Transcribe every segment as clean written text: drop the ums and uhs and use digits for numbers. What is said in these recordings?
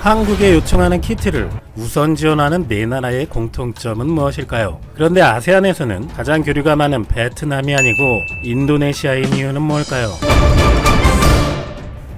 한국에 요청하는 키트를 우선 지원하는 네 나라의 공통점은 무엇일까요? 그런데 아세안에서는 가장 교류가 많은 베트남이 아니고 인도네시아인 이유는 뭘까요?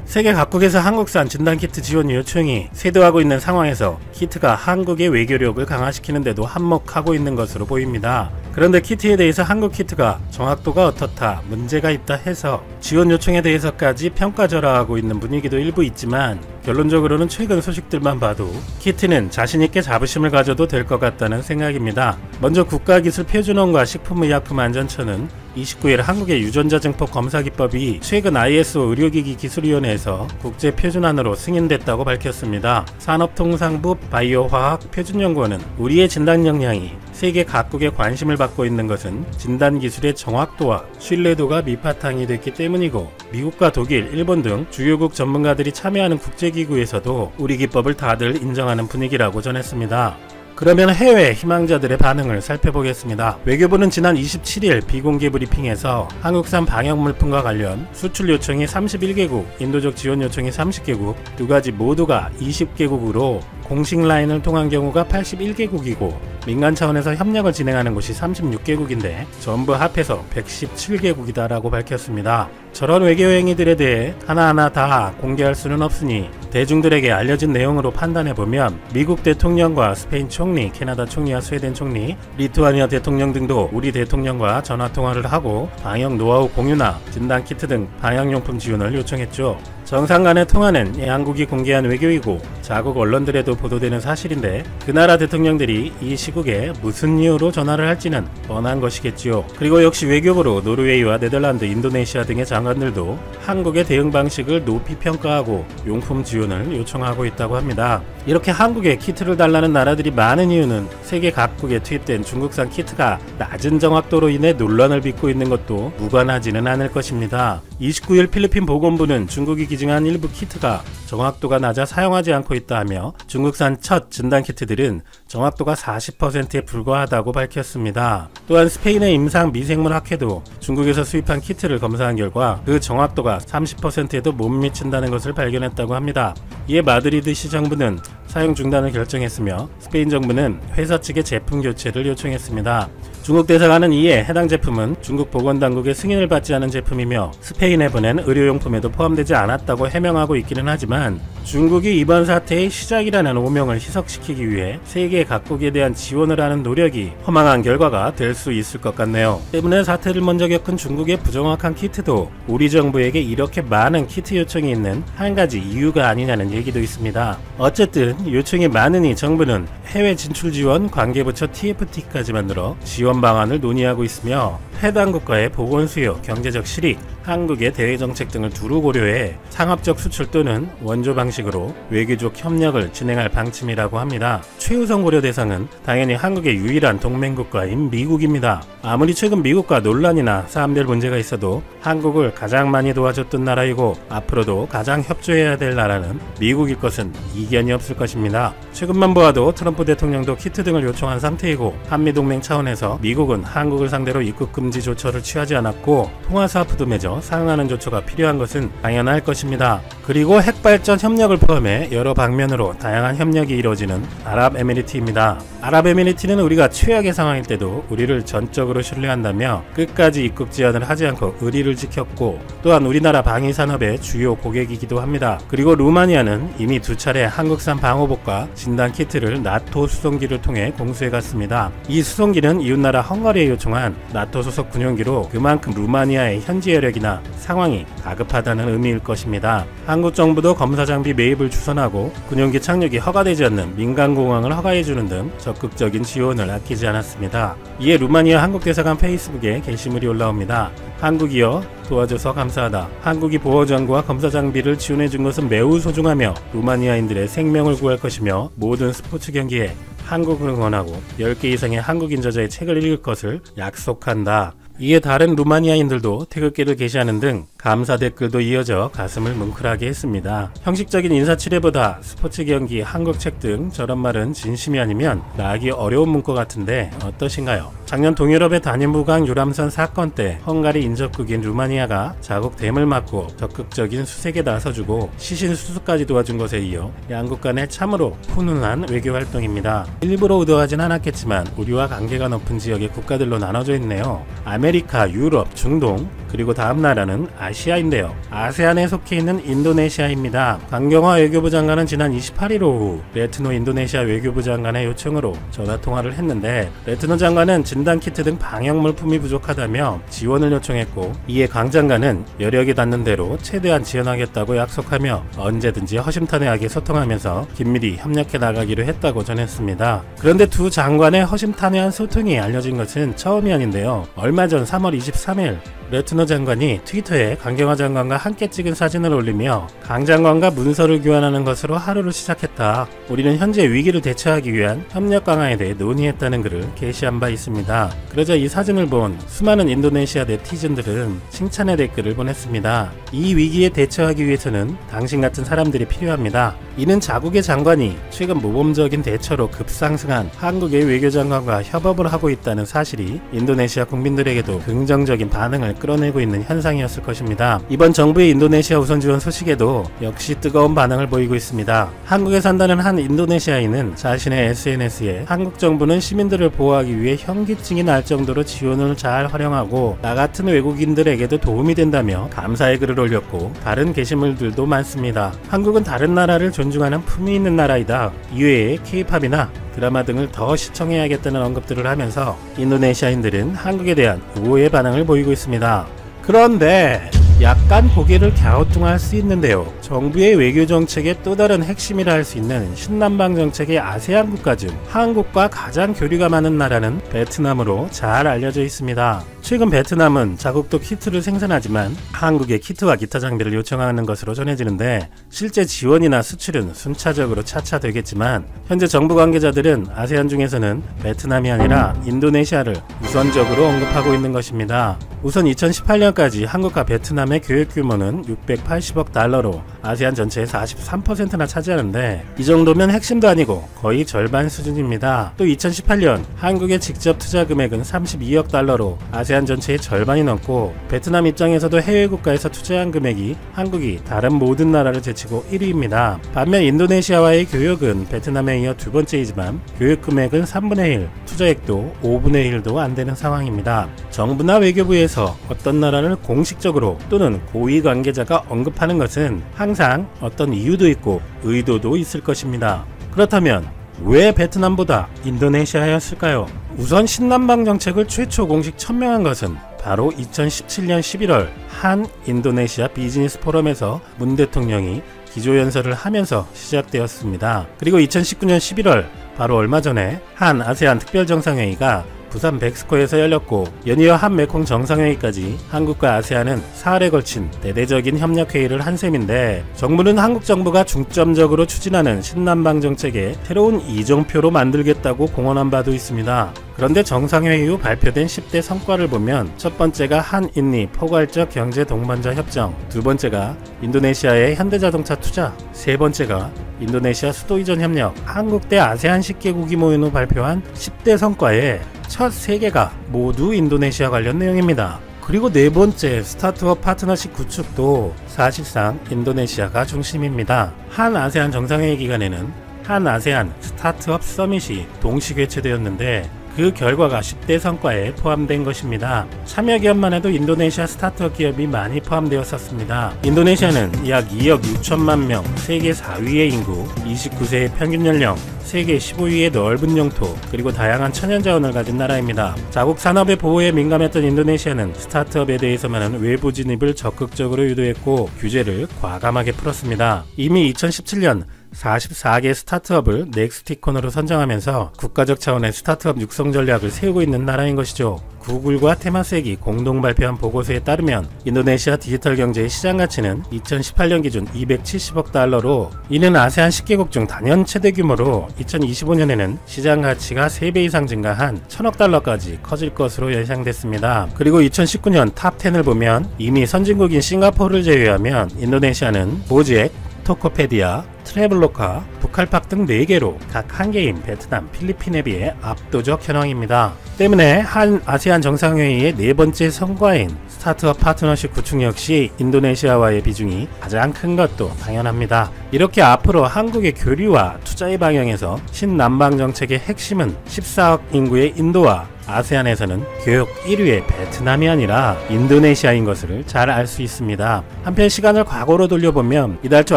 세계 각국에서 한국산 진단키트 지원 요청이 쇄도하고 있는 상황에서 키트가 한국의 외교력을 강화시키는 데도 한몫하고 있는 것으로 보입니다. 그런데 키트에 대해서 한국 키트가 정확도가 어떻다, 문제가 있다 해서 지원 요청에 대해서까지 평가절하하고 있는 분위기도 일부 있지만 결론적으로는 최근 소식들만 봐도 키트는 자신있게 자부심을 가져도 될 것 같다는 생각입니다. 먼저 국가기술표준원과 식품의약품안전처는 29일 한국의 유전자증폭 검사기법이 최근 ISO 의료기기 기술위원회에서 국제표준안으로 승인됐다고 밝혔습니다. 산업통상부 바이오화학표준연구원은 우리의 진단 역량이 세계 각국의 관심을 받고 있는 것은 진단기술의 정확도와 신뢰도가 밑바탕이 됐기 때문이고 미국과 독일, 일본 등 주요국 전문가들이 참여하는 국제기구에서도 우리 기법을 다들 인정하는 분위기라고 전했습니다. 그러면 해외 희망자들의 반응을 살펴보겠습니다. 외교부는 지난 27일 비공개 브리핑에서 한국산 방역물품과 관련 수출 요청이 31개국, 인도적 지원 요청이 30개국, 두 가지 모두가 20개국으로 공식 라인을 통한 경우가 81개국이고 민간 차원에서 협력을 진행하는 곳이 36개국인데 전부 합해서 117개국이다라고 밝혔습니다. 저런 외교 행위들에 대해 하나하나 다 공개할 수는 없으니 대중들에게 알려진 내용으로 판단해보면 미국 대통령과 스페인 총리, 캐나다 총리와 스웨덴 총리, 리투아니아 대통령 등도 우리 대통령과 전화통화를 하고 방역 노하우 공유나 진단키트 등 방역용품 지원을 요청했죠. 정상 간의 통화는 양국이 공개한 외교이고 자국 언론들에도 보도되는 사실인데 그 나라 대통령들이 이 시국에 무슨 이유로 전화를 할지는 뻔한 것이겠지요. 그리고 역시 외교부로 노르웨이와 네덜란드, 인도네시아 등의 장관들도 한국의 대응 방식을 높이 평가하고 용품 지원을 요청하고 있다고 합니다. 이렇게 한국에 키트를 달라는 나라들이 많은 이유는 세계 각국에 투입된 중국산 키트가 낮은 정확도로 인해 논란을 빚고 있는 것도 무관하지는 않을 것입니다. 29일 필리핀 보건부는 중국이 기증한 일부 키트가 정확도가 낮아 사용하지 않고 있다 하며 중국산 첫 진단키트들은 정확도가 40%에 불과하다고 밝혔습니다. 또한 스페인의 임상미생물학회도 중국에서 수입한 키트를 검사한 결과 그 정확도가 30%에도 못 미친다는 것을 발견했다고 합니다. 이에 마드리드 시정부는 사용 중단을 결정했으며 스페인 정부는 회사 측의 제품 교체를 요청했습니다. 중국 대사관은 이에 해당 제품은 중국 보건당국의 승인을 받지 않은 제품이며 스페인에 보낸 의료용품에도 포함되지 않았다고 해명하고 있기는 하지만 중국이 이번 사태의 시작이라는 오명을 희석시키기 위해 세계 각국에 대한 지원을 하는 노력이 허망한 결과가 될 수 있을 것 같네요. 때문에 사태를 먼저 겪은 중국의 부정확한 키트도 우리 정부에게 이렇게 많은 키트 요청이 있는 한 가지 이유가 아니냐는 얘기도 있습니다. 어쨌든 요청이 많으니 정부는 해외 진출 지원 관계부처 TFT까지 만들어 지원 방안을 논의하고 있으며 해당 국가의 보건 수요, 경제적 실익, 한국의 대외 정책 등을 두루 고려해 상업적 수출 또는 원조 방식으로 외교적 협력을 진행할 방침이라고 합니다. 최우선 고려 대상은 당연히 한국의 유일한 동맹국가인 미국입니다. 아무리 최근 미국과 논란이나 사안별 문제가 있어도 한국을 가장 많이 도와줬던 나라이고 앞으로도 가장 협조해야 될 나라는 미국일 것은 이견이 없을 것입니다. 최근만 보아도 트럼프 대통령도 키트 등을 요청한 상태이고 한미동맹 차원에서 미국은 한국을 상대로 입국 금지 조처를 취하지 않았고 통화사업도 맺어 상응하는 조처가 필요한 것은 당연할 것입니다. 그리고 핵발전 협력을 포함해 여러 방면으로 다양한 협력이 이루어지는 아랍에미리트입니다. 아랍에미리트는 우리가 최악의 상황일 때도 우리를 전적으로 신뢰한다며 끝까지 입국 제한을 하지 않고 의리를 지켰고 또한 우리나라 방위산업의 주요 고객이기도 합니다. 그리고 루마니아는 이미 2차례 한국산 방호복과 진단키트를 나토 수송기를 통해 공수해갔습니다. 이 수송기는 이웃나라 헝가리에 요청한 나토 소속 군용기로 그만큼 루마니아의 현지 여력이나 상황이 다급하다는 의미일 것입니다. 한국 정부도 검사 장비 매입을 추선하고 군용기 착륙이 허가되지 않는 민간공항을 허가해주는 등 적극적인 지원을 아끼지 않았습니다. 이에 루마니아 한국대사관 페이스북에 게시물이 올라옵니다. 한국이여 도와줘서 감사하다. 한국이 보호장구와 검사 장비를 지원해준 것은 매우 소중하며 루마니아인들의 생명을 구할 것이며 모든 스포츠 경기에 한국을 응원하고 10개 이상의 한국인 저자의 책을 읽을 것을 약속한다. 이에 다른 루마니아인들도 태극기를 게시하는 등 감사 댓글도 이어져 가슴을 뭉클하게 했습니다. 형식적인 인사치레보다 스포츠 경기, 한국책 등 저런 말은 진심이 아니면 나기 어려운 문구 같은데 어떠신가요? 작년 동유럽의 단임부강 유람선 사건 때 헝가리 인접국인 루마니아가 자국 댐을 막고 적극적인 수색에 나서주고 시신 수습까지 도와준 것에 이어 양국 간의 참으로 훈훈한 외교 활동입니다. 일부러 의도하진 않았겠지만 우리와 관계가 높은 지역의 국가들로 나눠져 있네요. 아메리카, 유럽, 중동, 그리고 다음 나라는 아시아인데요. 아세안에 속해 있는 인도네시아입니다. 강경화 외교부 장관은 지난 28일 오후 레트노 인도네시아 외교부 장관의 요청으로 전화통화를 했는데, 레트노 장관은 진단키트 등 방역물품이 부족하다며 지원을 요청했고, 이에 강 장관은 여력이 닿는 대로 최대한 지원하겠다고 약속하며 언제든지 허심탄회하게 소통하면서 긴밀히 협력해 나가기로 했다고 전했습니다. 그런데 두 장관의 허심탄회한 소통이 알려진 것은 처음이 아닌데요. 얼마 전 3월 23일 레트노 장관이 트위터에 강경화 장관과 함께 찍은 사진을 올리며 강 장관과 문서를 교환하는 것으로 하루를 시작했다. 우리는 현재 위기를 대처하기 위한 협력 강화에 대해 논의했다는 글을 게시한 바 있습니다. 그러자 이 사진을 본 수많은 인도네시아 네티즌들은 칭찬의 댓글을 보냈습니다. 이 위기에 대처하기 위해서는 당신 같은 사람들이 필요합니다. 이는 자국의 장관이 최근 모범적인 대처로 급상승한 한국의 외교장관과 협업을 하고 있다는 사실이 인도네시아 국민들에게도 긍정적인 반응을 끌어내고 있는 현상이었을 것입니다. 이번 정부의 인도네시아 우선 지원 소식에도 역시 뜨거운 반응을 보이고 있습니다. 한국에 산다는 한 인도네시아인은 자신의 SNS에 한국 정부는 시민들을 보호하기 위해 현기증이 날 정도로 지원을 잘 활용하고 나 같은 외국인들에게도 도움이 된다며 감사의 글을 올렸고, 다른 게시물들도 많습니다. 한국은 다른 나라를 존중하는 품위 있는 나라이다. 이외에 K-팝이나 드라마 등을 더 시청해야겠다는 언급들을 하면서 인도네시아인들은 한국에 대한 우호의 반응을 보이고 있습니다. 그런데 약간 고개를 갸우뚱할 수 있는데요. 정부의 외교 정책의 또 다른 핵심이라 할 수 있는 신남방 정책의 아세안 국가 중 한국과 가장 교류가 많은 나라는 베트남으로 잘 알려져 있습니다. 최근 베트남은 자국도 키트를 생산하지만 한국에 키트와 기타 장비를 요청하는 것으로 전해지는데, 실제 지원이나 수출은 순차적으로 차차 되겠지만 현재 정부 관계자들은 아세안 중에서는 베트남이 아니라 인도네시아를 우선적으로 언급하고 있는 것입니다. 우선 2018년까지 한국과 베트남의 교역 규모는 680억 달러로 아세안 전체의 43%나 차지하는데, 이 정도면 핵심도 아니고 거의 절반 수준입니다. 또 2018년 한국의 직접 투자 금액은 32억 달러로 아세안 전체의 절반이 넘고, 베트남 입장에서도 해외 국가에서 투자한 금액이 한국이 다른 모든 나라를 제치고 1위입니다. 반면 인도네시아와의 교역은 베트남에 이어 두 번째이지만 교역 금액은 3분의 1, 투자액도 5분의 1도 안 되는 상황입니다. 정부나 외교부에서 어떤 나라를 공식적으로 또는 고위 관계자가 언급하는 것은 항상 어떤 이유도 있고 의도도 있을 것입니다. 그렇다면 왜 베트남보다 인도네시아였을까요? 우선 신남방 정책을 최초 공식 천명한 것은 바로 2017년 11월 한 인도네시아 비즈니스 포럼에서 문 대통령이 기조연설을 하면서 시작되었습니다. 그리고 2019년 11월 바로 얼마 전에 한 아세안 특별정상회의가 부산 백스코에서 열렸고, 연이어 한 메콩 정상회의까지 한국과 아세안은 사흘에 걸친 대대적인 협력회의를 한 셈인데, 정부는 한국 정부가 중점적으로 추진하는 신남방 정책에 새로운 이정표로 만들겠다고 공언한 바도 있습니다. 그런데 정상회의 후 발표된 10대 성과를 보면 첫 번째가 한인리 포괄적 경제 동반자 협정, 두 번째가 인도네시아의 현대자동차 투자, 세 번째가 인도네시아 수도 이전 협력, 한국 대 아세안 10개국이 모인 후 발표한 10대 성과에 첫 3개가 모두 인도네시아 관련 내용입니다. 그리고 네 번째 스타트업 파트너십 구축도 사실상 인도네시아가 중심입니다. 한 아세안 정상회의 기간에는 한 아세안 스타트업 서밋이 동시 개최되었는데, 그 결과가 10대 성과에 포함된 것입니다. 참여 기업만 해도 인도네시아 스타트업 기업이 많이 포함되었었습니다. 인도네시아는 약 2억 6천만 명, 세계 4위의 인구, 29세의 평균 연령, 세계 15위의 넓은 영토, 그리고 다양한 천연자원을 가진 나라입니다. 자국 산업의 보호에 민감했던 인도네시아는 스타트업에 대해서만은 외부 진입을 적극적으로 유도했고 규제를 과감하게 풀었습니다. 이미 2017년 44개 스타트업을 넥스티콘으로 선정하면서 국가적 차원의 스타트업 육성 전략을 세우고 있는 나라인 것이죠. 구글과 테마섹이 공동 발표한 보고서에 따르면 인도네시아 디지털 경제의 시장 가치는 2018년 기준 270억 달러로 이는 아세안 10개국 중 단연 최대 규모로 2025년에는 시장 가치가 3배 이상 증가한 1000억 달러까지 커질 것으로 예상됐습니다. 그리고 2019년 탑 10을 보면 이미 선진국인 싱가포르를 제외하면 인도네시아는 보지액, 토코페디아, 트래블로카, 북할팍 등 4개로 각 1개인 베트남, 필리핀에 비해 압도적 현황입니다. 때문에 한 아세안 정상회의의 4번째 성과인 스타트업 파트너십 구축 역시 인도네시아와의 비중이 가장 큰 것도 당연합니다. 이렇게 앞으로 한국의 교류와 투자의 방향에서 신남방 정책의 핵심은 14억 인구의 인도와 아세안에서는 교육 1위의 베트남이 아니라 인도네시아인 것을 잘 알 수 있습니다. 한편 시간을 과거로 돌려보면 이달 초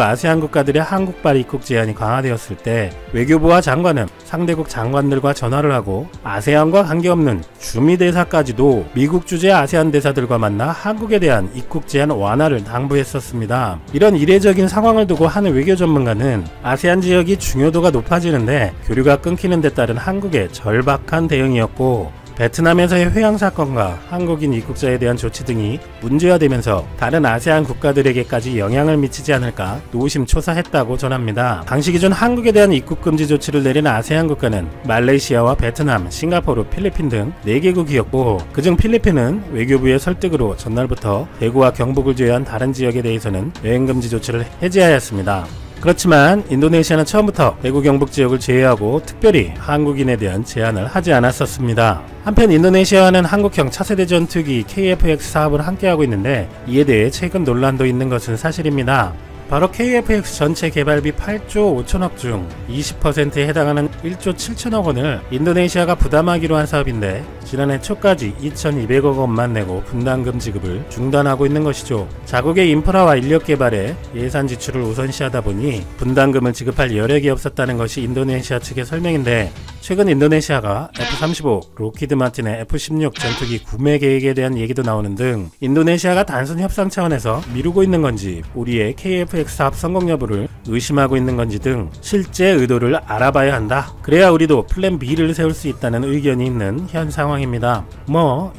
아세안 국가들의 한국발 입국 제한이 강화되었을 때 외교부와 장관은 상대국 장관들과 전화를 하고 아세안과 관계없는 주미대사까지도 미국 주재 아세안 대사들과 만나 한국에 대한 입국 제한 완화를 당부했었습니다. 이런 이례적인 상황을 두고 한 외교 전문가는 아세안 지역이 중요도가 높아지는데 교류가 끊기는 데 따른 한국의 절박한 대응이었고 베트남에서의 회항 사건과 한국인 입국자에 대한 조치 등이 문제화되면서 다른 아세안 국가들에게까지 영향을 미치지 않을까 노심초사했다고 전합니다. 당시 기준 한국에 대한 입국 금지 조치를 내린 아세안 국가는 말레이시아와 베트남, 싱가포르, 필리핀 등 4개국이었고 그중 필리핀은 외교부의 설득으로 전날부터 대구와 경북을 제외한 다른 지역에 대해서는 여행 금지 조치를 해제하였습니다. 그렇지만 인도네시아는 처음부터 대구 경북 지역을 제외하고 특별히 한국인에 대한 제한을 하지 않았었습니다. 한편 인도네시아와는 한국형 차세대 전투기 KF-X 사업을 함께하고 있는데 이에 대해 최근 논란도 있는 것은 사실입니다. 바로 KF-X 전체 개발비 8조 5천억 중 20%에 해당하는 1조 7천억 원을 인도네시아가 부담하기로 한 사업인데 지난해 초까지 2,200억 원만 내고 분담금 지급을 중단하고 있는 것이죠. 자국의 인프라와 인력 개발에 예산 지출을 우선시하다 보니 분담금을 지급할 여력이 없었다는 것이 인도네시아 측의 설명인데 최근 인도네시아가 F-35, 로키드 마틴의 F-16 전투기 구매 계획에 대한 얘기도 나오는 등 인도네시아가 단순 협상 차원에서 미루고 있는 건지 우리의 KF-X 사업 성공 여부를 의심하고 있는 건지 등 실제 의도를 알아봐야 한다. 그래야 우리도 플랜 B를 세울 수 있다는 의견이 있는 현 상황입니다.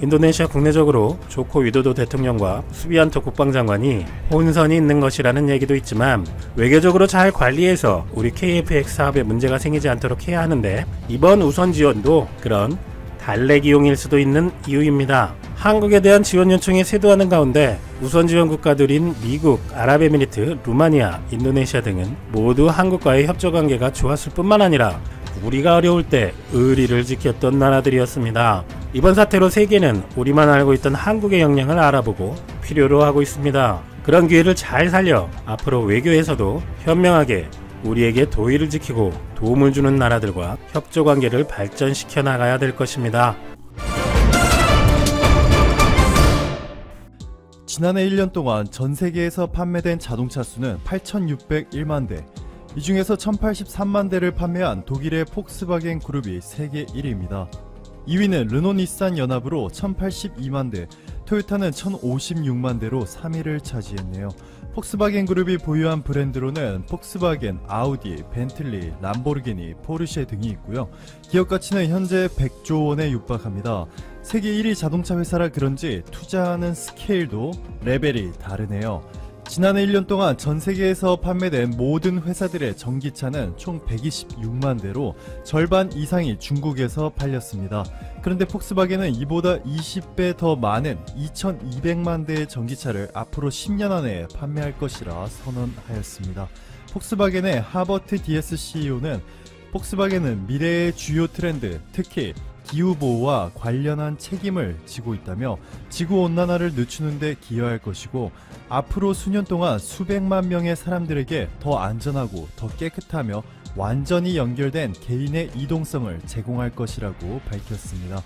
인도네시아 국내적으로 조코 위도도 대통령과 수비안토 국방장관이 혼선이 있는 것이라는 얘기도 있지만 외교적으로 잘 관리해서 우리 KF-X 사업에 문제가 생기지 않도록 해야 하는데 이번 우선 지원도 그런 달래기용일 수도 있는 이유입니다. 한국에 대한 지원 요청이 쇄도하는 가운데 우선 지원 국가들인 미국, 아랍에미리트, 루마니아, 인도네시아 등은 모두 한국과의 협조관계가 좋았을 뿐만 아니라 우리가 어려울 때 의리를 지켰던 나라들이었습니다. 이번 사태로 세계는 우리만 알고 있던 한국의 역량을 알아보고 필요로 하고 있습니다. 그런 기회를 잘 살려 앞으로 외교에서도 현명하게 우리에게 도의를 지키고 도움을 주는 나라들과 협조관계를 발전시켜 나가야 될 것입니다. 지난해 1년 동안 전 세계에서 판매된 자동차 수는 8,601만 대, 이 중에서 1,083만 대를 판매한 독일의 폭스바겐 그룹이 세계 1위입니다. 2위는 르노-닛산 연합으로 1,082만 대, 토요타는 1,056만 대로 3위를 차지했네요. 폭스바겐 그룹이 보유한 브랜드로는 폭스바겐, 아우디, 벤틀리, 람보르기니, 포르쉐 등이 있고요. 기업 가치는 현재 100조 원에 육박합니다. 세계 1위 자동차 회사라 그런지 투자하는 스케일도 레벨이 다르네요. 지난해 1년 동안 전 세계에서 판매된 모든 회사들의 전기차는 총 126만 대로 절반 이상이 중국에서 팔렸습니다. 그런데 폭스바겐은 이보다 20배 더 많은 2200만 대의 전기차를 앞으로 10년 안에 판매할 것이라 선언하였습니다. 폭스바겐의 하버트 DS CEO는 폭스바겐은 미래의 주요 트렌드, 특히 기후보호와 관련한 책임을 지고 있다며 지구온난화를 늦추는 데 기여할 것이고 앞으로 수년 동안 수백만 명의 사람들에게 더 안전하고 더 깨끗하며 완전히 연결된 개인의 이동성을 제공할 것이라고 밝혔습니다.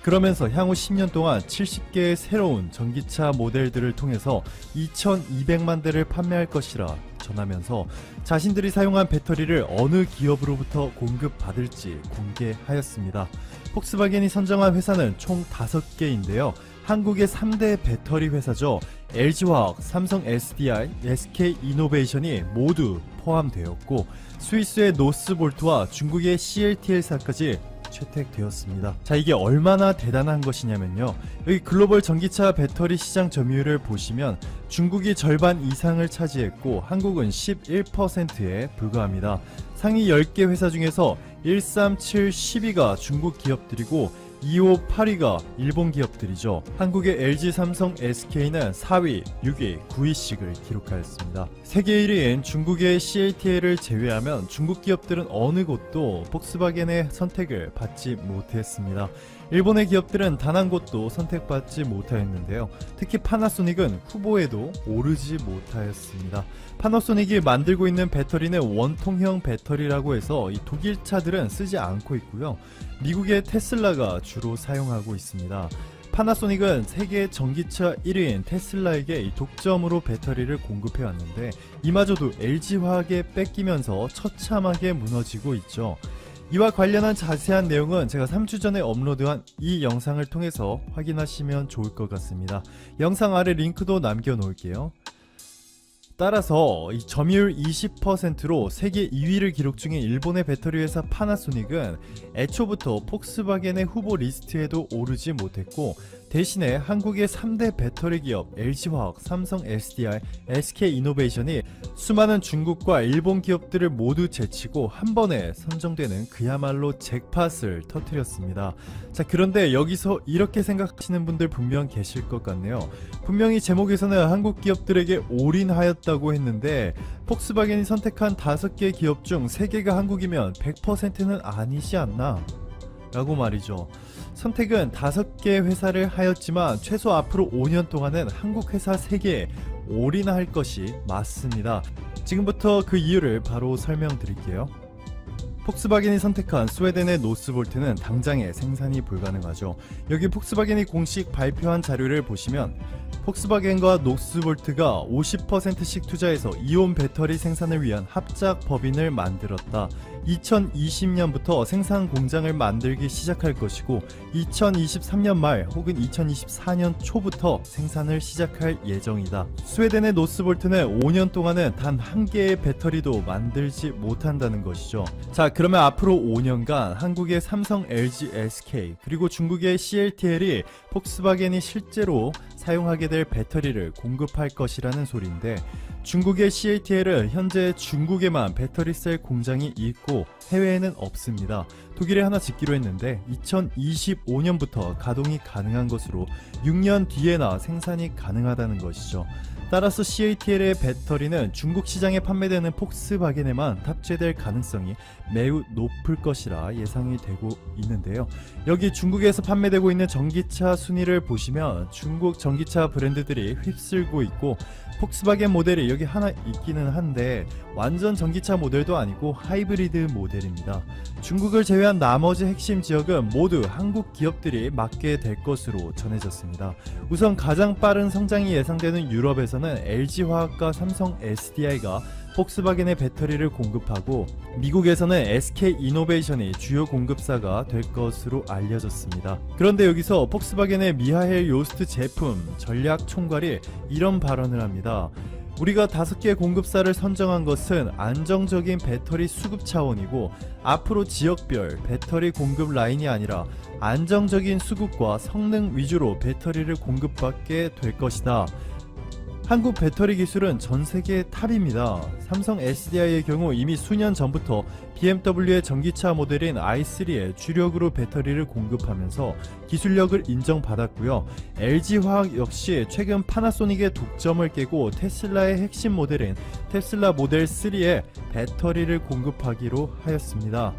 그러면서 향후 10년 동안 70개의 새로운 전기차 모델들을 통해서 2200만 대를 판매할 것이라 전하면서 자신들이 사용한 배터리를 어느 기업으로부터 공급받을지 공개하였습니다. 폭스바겐이 선정한 회사는 총 5개인데요. 한국의 3대 배터리 회사죠. LG화학, 삼성 SDI, SK이노베이션이 모두 포함되었고 스위스의 노스볼트와 중국의 CATL사까지 채택되었습니다. 자, 이게 얼마나 대단한 것이냐면요. 여기 글로벌 전기차 배터리 시장 점유율을 보시면 중국이 절반 이상을 차지했고 한국은 11%에 불과합니다. 상위 10개 회사 중에서 1, 3, 7, 10위가 중국 기업들이고 2, 5, 8위가 일본 기업들이죠. 한국의 LG, 삼성, SK는 4위, 6위, 9위씩을 기록하였습니다. 세계 1위인 중국의 CATL을 제외하면 중국 기업들은 어느 곳도 폭스바겐의 선택을 받지 못했습니다. 일본의 기업들은 단 한 곳도 선택받지 못하였는데요. 특히 파나소닉은 후보에도 오르지 못하였습니다. 파나소닉이 만들고 있는 배터리는 원통형 배터리라고 해서 이 독일 차들은 쓰지 않고 있고요. 미국의 테슬라가 주로 사용하고 있습니다. 파나소닉은 세계 전기차 1위인 테슬라에게 이 독점으로 배터리를 공급해 왔는데 이마저도 LG화학에 뺏기면서 처참하게 무너지고 있죠. 이와 관련한 자세한 내용은 제가 3주 전에 업로드한 이 영상을 통해서 확인하시면 좋을 것 같습니다. 영상 아래 링크도 남겨 놓을게요. 따라서 이 점유율 20%로 세계 2위를 기록 중인 일본의 배터리 회사 파나소닉은 애초부터 폭스바겐의 후보 리스트에도 오르지 못했고 대신에 한국의 3대 배터리 기업 LG화학, 삼성 SDI, SK이노베이션이 수많은 중국과 일본 기업들을 모두 제치고 한 번에 선정되는 그야말로 잭팟을 터뜨렸습니다. 자, 그런데 여기서 이렇게 생각하시는 분들 분명 계실 것 같네요. 분명히 제목에서는 한국 기업들에게 올인하였다고 했는데 폭스바겐이 선택한 5개 기업 중 3개가 한국이면 100%는 아니지 않나? 라고 말이죠. 선택은 5개 회사를 하였지만 최소 앞으로 5년 동안은 한국 회사 3개에 올인할 것이 맞습니다. 지금부터 그 이유를 바로 설명드릴게요. 폭스바겐이 선택한 스웨덴의 노스볼트는 당장에 생산이 불가능하죠. 여기 폭스바겐이 공식 발표한 자료를 보시면 폭스바겐과 노스볼트가 50%씩 투자해서 이온 배터리 생산을 위한 합작 법인을 만들었다. 2020년부터 생산 공장을 만들기 시작할 것이고 2023년 말 혹은 2024년 초부터 생산을 시작할 예정이다. 스웨덴의 노스볼트는 5년 동안은 단 한 개의 배터리도 만들지 못한다는 것이죠. 자, 그러면 앞으로 5년간 한국의 삼성, LG, SK 그리고 중국의 CATL이 폭스바겐이 실제로 사용하게 될 배터리를 공급할 것이라는 소리인데 중국의 CATL은 현재 중국에만 배터리셀 공장이 있고 해외에는 없습니다. 독일에 하나 짓기로 했는데 2025년부터 가동이 가능한 것으로 6년 뒤에나 생산이 가능하다는 것이죠. 따라서 CATL의 배터리는 중국 시장에 판매되는 폭스바겐에만 탑재될 가능성이 매우 높을 것이라 예상이 되고 있는데요. 여기 중국에서 판매되고 있는 전기차 순위를 보시면 중국 전기차 브랜드들이 휩쓸고 있고 폭스바겐 모델이 여기 하나 있기는 한데 완전 전기차 모델도 아니고 하이브리드 모델입니다. 중국을 제외한 나머지 핵심 지역은 모두 한국 기업들이 맡게 될 것으로 전해졌습니다. 우선 가장 빠른 성장이 예상되는 유럽에서는 LG화학과 삼성 SDI가 폭스바겐의 배터리를 공급하고 미국에서는 SK이노베이션이 주요 공급사가 될 것으로 알려졌습니다. 그런데 여기서 폭스바겐의 미하엘 요스트 제품 전략 총괄이 이런 발언을 합니다. 우리가 5개 공급사를 선정한 것은 안정적인 배터리 수급 차원이고 앞으로 지역별 배터리 공급 라인이 아니라 안정적인 수급과 성능 위주로 배터리를 공급받게 될 것이다. 한국 배터리 기술은 전세계 탑입니다. 삼성 SDI의 경우 이미 수년 전부터 BMW의 전기차 모델인 i3에 주력으로 배터리를 공급하면서 기술력을 인정받았고요. LG화학 역시 최근 파나소닉의 독점을 깨고 테슬라의 핵심 모델인 테슬라 모델 3에 배터리를 공급하기로 하였습니다.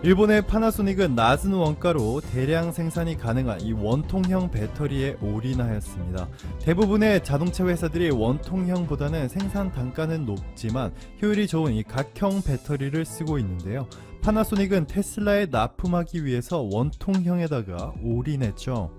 일본의 파나소닉은 낮은 원가로 대량 생산이 가능한 이 원통형 배터리에 올인하였습니다. 대부분의 자동차 회사들이 원통형보다는 생산 단가는 높지만 효율이 좋은 이 각형 배터리를 쓰고 있는데요. 파나소닉은 테슬라에 납품하기 위해서 원통형에다가 올인했죠.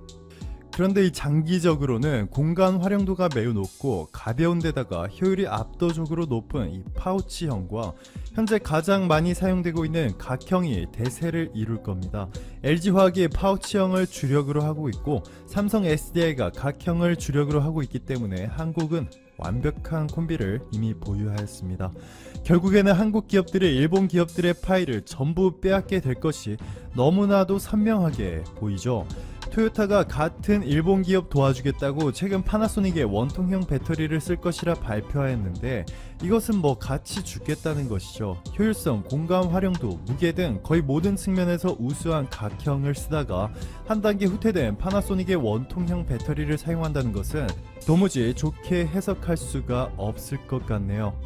그런데 이 장기적으로는 공간 활용도가 매우 높고 가벼운 데다가 효율이 압도적으로 높은 이 파우치형과 현재 가장 많이 사용되고 있는 각형이 대세를 이룰 겁니다. LG화학이 파우치형을 주력으로 하고 있고 삼성 SDI가 각형을 주력으로 하고 있기 때문에 한국은 완벽한 콤비를 이미 보유하였습니다. 결국에는 한국 기업들이 일본 기업들의 파일을 전부 빼앗게 될 것이 너무나도 선명하게 보이죠. 토요타가 같은 일본 기업 도와주겠다고 최근 파나소닉의 원통형 배터리를 쓸 것이라 발표하였는데 이것은 뭐 같이 죽겠다는 것이죠. 효율성, 공간 활용도, 무게 등 거의 모든 측면에서 우수한 각형을 쓰다가 한 단계 후퇴된 파나소닉의 원통형 배터리를 사용한다는 것은 도무지 좋게 해석할 수가 없을 것 같네요.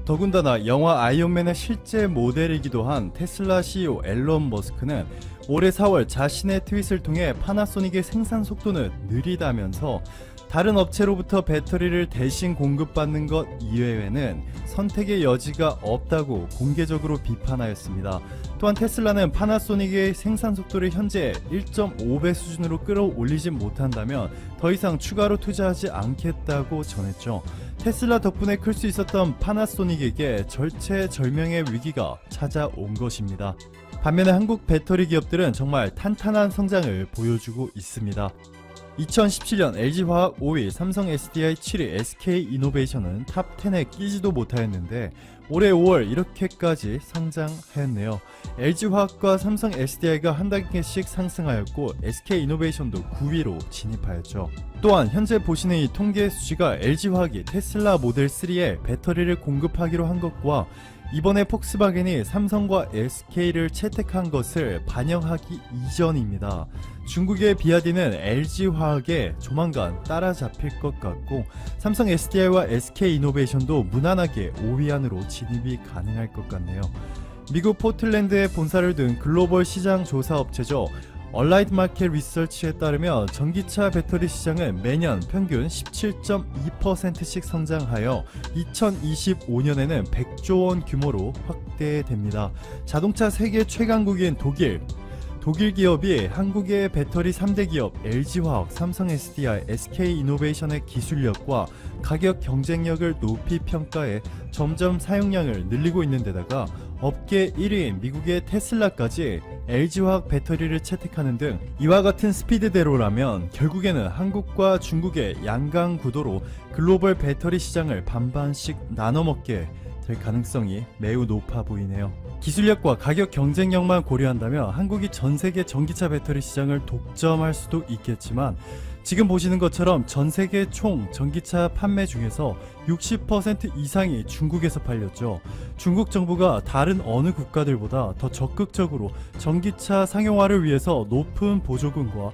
더군다나 영화 아이언맨의 실제 모델이기도 한 테슬라 CEO 앨런 머스크는 올해 4월 자신의 트윗을 통해 파나소닉의 생산 속도는 느리다면서 다른 업체로부터 배터리를 대신 공급받는 것 이외에는 선택의 여지가 없다고 공개적으로 비판하였습니다. 또한 테슬라는 파나소닉의 생산 속도를 현재 1.5배 수준으로 끌어올리지 못한다면 더 이상 추가로 투자하지 않겠다고 전했죠. 테슬라 덕분에 클 수 있었던 파나소닉에게 절체절명의 위기가 찾아온 것입니다. 반면에 한국 배터리 기업들은 정말 탄탄한 성장을 보여주고 있습니다. 2017년 LG화학 5위, 삼성 SDI 7위, SK이노베이션은 탑10에 끼지도 못하였는데 올해 5월 이렇게까지 상장하였네요. LG화학과 삼성 SDI가 한 단계씩 상승하였고 SK이노베이션도 9위로 진입하였죠. 또한 현재 보시는 이 통계 수치가 LG화학이 테슬라 모델 3에 배터리를 공급하기로 한 것과 이번에 폭스바겐이 삼성과 SK를 채택한 것을 반영하기 이전입니다. 중국의 비아디는 LG화학에 조만간 따라잡힐 것 같고 삼성 SDI와 SK이노베이션도 무난하게 5위 안으로 진입이 가능할 것 같네요. 미국 포틀랜드에 본사를 둔 글로벌 시장 조사 업체죠. 얼라이드 마켓 리서치에 따르면 전기차 배터리 시장은 매년 평균 17.2%씩 성장하여 2025년에는 100조 원 규모로 확대됩니다. 자동차 세계 최강국인 독일 기업이 한국의 배터리 3대 기업 LG화학, 삼성 SDI, SK이노베이션의 기술력과 가격 경쟁력을 높이 평가해 점점 사용량을 늘리고 있는 데다가 업계 1위인 미국의 테슬라까지 LG화학 배터리를 채택하는 등 이와 같은 스피드대로라면 결국에는 한국과 중국의 양강 구도로 글로벌 배터리 시장을 반반씩 나눠먹게 될 가능성이 매우 높아 보이네요. 기술력과 가격 경쟁력만 고려한다면 한국이 전세계 전기차 배터리 시장을 독점할 수도 있겠지만 지금 보시는 것처럼 전세계 총 전기차 판매 중에서 60% 이상이 중국에서 팔렸죠. 중국 정부가 다른 어느 국가들보다 더 적극적으로 전기차 상용화를 위해서 높은 보조금과